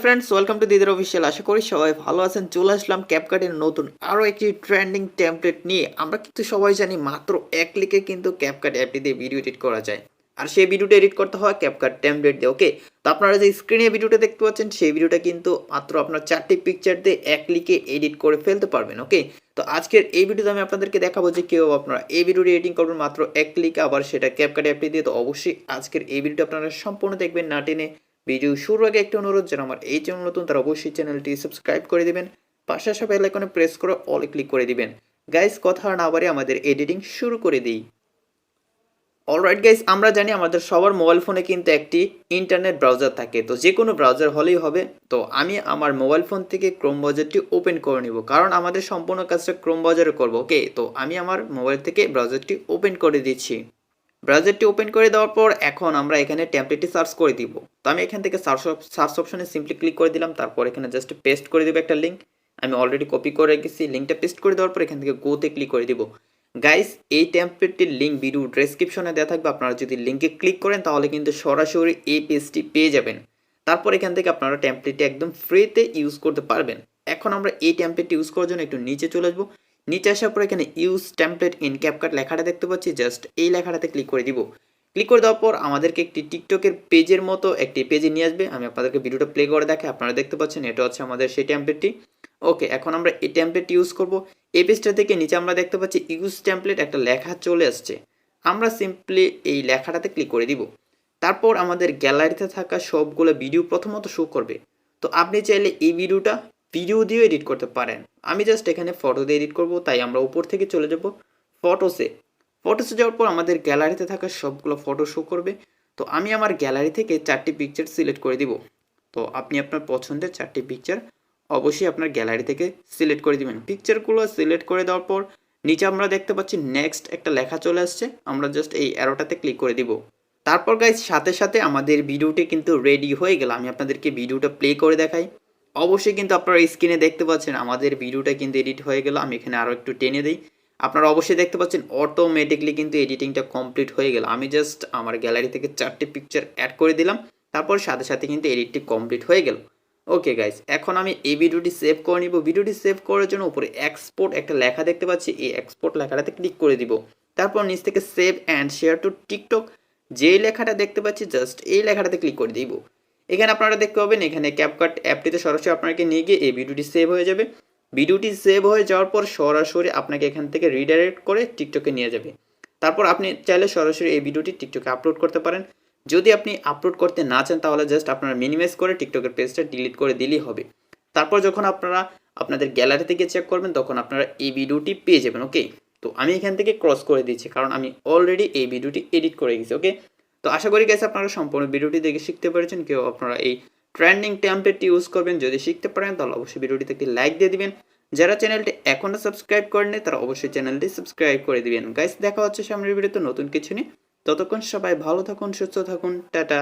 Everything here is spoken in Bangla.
Friends, welcome to Didar official. আশা করি সবাই ভালো আছেন। চলে আসলাম ক্যাপকাটের নতুন আরও একটি ট্রেন্ডিং টেমপ্লেট নিয়ে। আমরা কিন্তু সবাই জানি মাত্র এক ক্লিকে কিন্তু ক্যাপকাট অ্যাপটি দিয়ে ভিডিও এডিট করা যায়, আর সেই ভিডিওটা এডিট করতে হয় ক্যাপকাট টেমপ্লেট দিয়ে। ওকে, তো আপনারা যে স্ক্রিনে ভিডিওটা দেখতে পাচ্ছেন সেই ভিডিওটা কিন্তু মাত্র আপনার 4টি পিকচার দিয়ে এক ক্লিকে এডিট করে ফেলতে পারবেন। ওকে, তো আজকের এই ভিডিওতে আমি আপনাদেরকে দেখাবো যে কেউ আপনারা এই ভিডিওটি এডিটিং করবেন মাত্র এক ক্লিকে, আবার সেটা ক্যাপকাট অ্যাপটি দিয়ে। তো অবশ্যই আজকের এই ভিডিওটা আপনারা সম্পূর্ণ দেখবেন, না টেনে। ভিডিও শুরুর আগে একটা অনুরোধ, যারা আমার এই চ্যানেল নতুন তারা অবশ্যই চ্যানেলটি সাবস্ক্রাইব করে দিবেন, পাশে আসা বেল আইকনে প্রেস করে অল ক্লিক করে দিবেন। গাইস, কথা না বাড়িয়ে আমাদের এডিটিং শুরু করে দিই। অলরাইট গাইস, আমরা জানি আমাদের সবার মোবাইল ফোনে কিন্তু একটি ইন্টারনেট ব্রাউজার থাকে, তো যে কোনো ব্রাউজার হলেই হবে। তো আমি আমার মোবাইল ফোন থেকে ক্রোম ব্রাউজারটি ওপেন করে নিব, কারণ আমাদের সম্পূর্ণ কাজটা ক্রোম ব্রাউজারে করব। ওকে, তো আমি আমার মোবাইল থেকে ব্রাউজারটি ওপেন করে দিচ্ছি। ব্রাউজারটি ওপেন করে দেওয়ার পর এখন আমরা এখানে টেমপ্লেটটি সার্চ করে দিব। তো আমি এখান থেকে সার্চ অপশনে সিম্পলি ক্লিক করে দিলাম, তারপর এখানে জাস্ট পেস্ট করে দিব একটা লিঙ্ক। আমি অলরেডি কপি করে রেখেছি, লিঙ্কটা পেস্ট করে দেওয়ার পর এখান থেকে গোতে ক্লিক করে দিব। গাইস, এই টেমপ্লেটটির লিঙ্ক ভিডিও ডেসক্রিপশনে দেওয়া থাকবে, আপনারা যদি লিঙ্কে ক্লিক করেন তাহলে কিন্তু সরাসরি এই পেজটি পেয়ে যাবেন। তারপর এখান থেকে আপনারা টেমপ্লেটটি একদম ফ্রিতে ইউজ করতে পারবেন। এখন আমরা এই টেমপ্লেটটি ইউজ করার জন্য একটু নিচে চলে আসবো। নিচে আসার পর এখানে ইউজ টেমপ্লেট ইন ক্যাপকাট লেখাটা দেখতে পাচ্ছি, জাস্ট এই লেখাটাতে ক্লিক করে দিব। ক্লিক করে দেওয়ার পর আমাদেরকে একটি টিকটকের পেজের মতো একটি পেজে নিয়ে আসবে। আমি আপনাদেরকে ভিডিওটা প্লে করে দেখাই, আপনারা দেখতে পাচ্ছেন এটা হচ্ছে আমাদের সেই টেমপ্লেটটি। ওকে, এখন আমরা এই টেমপ্লেটটি ইউজ করব। এই পেজটা থেকে নিচে আমরা দেখতে পাচ্ছি ইউজ টেমপ্লেট একটা লেখা চলে আসছে। আমরা সিম্পলি এই লেখাটাতে ক্লিক করে দিব। তারপর আমাদের গ্যালারিতে থাকা সবগুলো ভিডিও প্রথমত শো করবে। তো আপনি চাইলে এই ভিডিও দিয়েও এডিট করতে পারেন। আমি জাস্ট এখানে ফটো দিয়ে এডিট করব, তাই আমরা উপর থেকে চলে যাব ফটোসে যাওয়ার পর আমাদের গ্যালারিতে থাকা সবগুলো ফটো শো করবে। তো আমি আমার গ্যালারি থেকে 4টি পিকচার সিলেক্ট করে দিব। তো আপনি আপনার পছন্দের 4টি পিকচার অবশ্যই আপনার গ্যালারি থেকে সিলেক্ট করে দিবেন। পিকচারগুলো সিলেক্ট করে দেওয়ার পর নিচে আমরা দেখতে পাচ্ছি নেক্সট একটা লেখা চলে আসছে, আমরা জাস্ট এই অ্যারোটাতে ক্লিক করে দিব। তারপর গাইজ, সাথে সাথে আমাদের ভিডিওটি কিন্তু রেডি হয়ে গেল। আমি আপনাদেরকে ভিডিওটা প্লে করে দেখাই। অবশ্যই কিন্তু আপনারা স্ক্রিনে দেখতে পাচ্ছেন আমাদের ভিডিওটা কিন্তু এডিট হয়ে গেল। আমি এখানে আরও একটু টেনে দিই। আপনারা অবশ্যই দেখতে পাচ্ছেন অটোমেটিকলি কিন্তু এডিটিংটা কমপ্লিট হয়ে গেল। আমি জাস্ট আমার গ্যালারি থেকে 4টি পিকচার অ্যাড করে দিলাম, তারপর সাথে সাথে কিন্তু এডিটটি কমপ্লিট হয়ে গেল। ওকে গাইজ, এখন আমি এই ভিডিওটি সেভ করে নিব। ভিডিওটি সেভ করার জন্য উপরে এক্সপোর্ট একটা লেখা দেখতে পাচ্ছি, এই এক্সপোর্ট লেখাটাতে ক্লিক করে দিব। তারপর নিচ থেকে save and share two TikTok যেই লেখাটা দেখতে পাচ্ছি জাস্ট এই লেখাটাতে ক্লিক করে দিব। এখানে আপনারা দেখতে পাবেন এখানে ক্যাপকাট অ্যাপটিতে সরাসরি আপনাকে নিয়ে গিয়ে এই ভিডিওটি সেভ হয়ে যাবে। ভিডিওটি সেভ হয়ে যাওয়ার পর সরাসরি আপনাকে এখান থেকে রিডাইরেক্ট করে টিকটকে নিয়ে যাবে। তারপর আপনি চাইলে সরাসরি এই ভিডিওটি টিকটকে আপলোড করতে পারেন। যদি আপনি আপলোড করতে না চান তাহলে জাস্ট আপনারা মিনিমাইজ করে টিকটকের পেজটা ডিলিট করে দিলেই হবে। তারপর যখন আপনারা আপনাদের গ্যালারি থেকে চেক করবেন তখন আপনারা এই ভিডিওটি পেয়ে যাবেন। ওকে, তো আমি এখান থেকে ক্রস করে দিচ্ছি, কারণ আমি অলরেডি এই ভিডিওটি এডিট করে গেছি। ওকে, তো আশা করি গেছে আপনারা সম্পূর্ণ ভিডিওটি দেখে শিখতে পেরেছেন। কেউ আপনারা এই ট্রেন্ডিং টেমপ্লেটটি ইউজ করবেন, যদি শিখতে পারেন তাহলে অবশ্যই ভিডিওটিতে একটি লাইক দিয়ে দিবেন। যারা চ্যানেলটি এখনও সাবস্ক্রাইব করেনি তারা অবশ্যই চ্যানেলটি সাবস্ক্রাইব করে দিবেন। গাইস, দেখা হচ্ছে সামনের ভিডিওতে নতুন কিছু নিয়ে। ততক্ষণ সবাই ভালো থাকুন, সুস্থ থাকুন, টাটা।